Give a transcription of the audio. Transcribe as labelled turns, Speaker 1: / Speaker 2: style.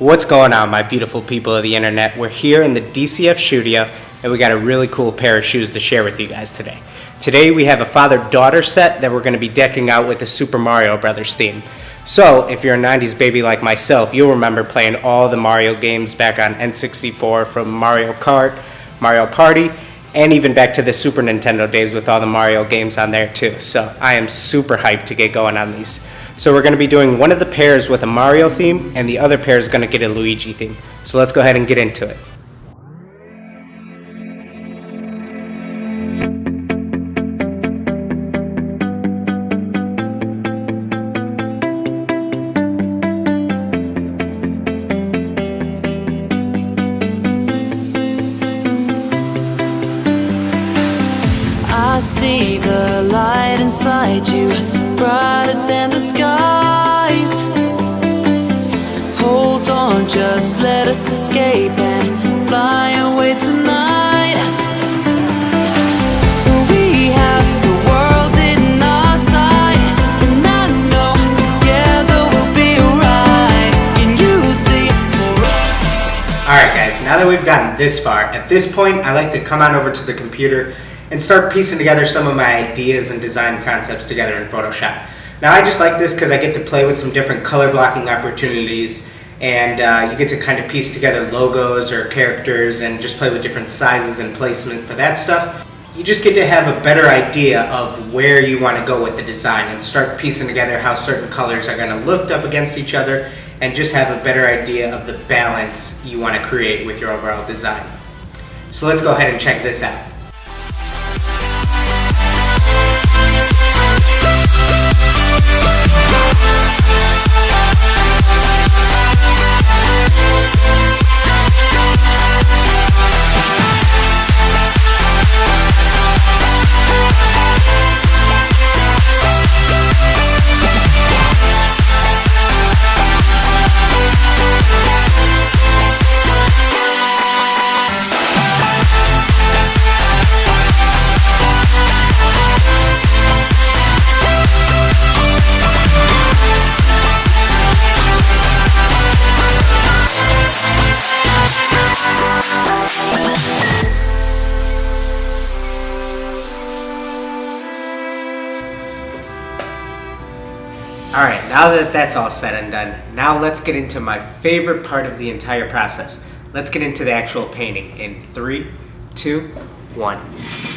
Speaker 1: What's going on, my beautiful people of the internet? We're here in the DCF studio and we got a really cool pair of shoes to share with you guys today. Today we have a father-daughter set that we're going to be decking out with the Super Mario Brothers theme. So if you're a 90s baby like myself, you'll remember playing all the Mario games back on N64, from Mario Kart, Mario Party, and even back to the Super Nintendo days with all the Mario games on there too. So I am super hyped to get going on these. So we're going to be doing one of the pairs with a Mario theme, and the other pair is going to get a Luigi theme. So let's go ahead and get into it.
Speaker 2: I see the light inside you, brighter than the skies. Hold on, just let us escape and fly away tonight. We have the world in our sight, and I know together we'll be alright. Can you see forever?
Speaker 1: Alright guys, now that we've gotten this far, at this point I like to come on over to the computer and start piecing together some of my ideas and design concepts together in Photoshop. Now I just like this because I get to play with some different color blocking opportunities, and you get to kind of piece together logos or characters and just play with different sizes and placement for that stuff. You just get to have a better idea of where you want to go with the design and start piecing together how certain colors are going to look up against each other, and just have a better idea of the balance you want to create with your overall design. So let's go ahead and check this out. Alright, now that that's all said and done, now let's get into my favorite part of the entire process. Let's get into the actual painting in 3, 2, 1.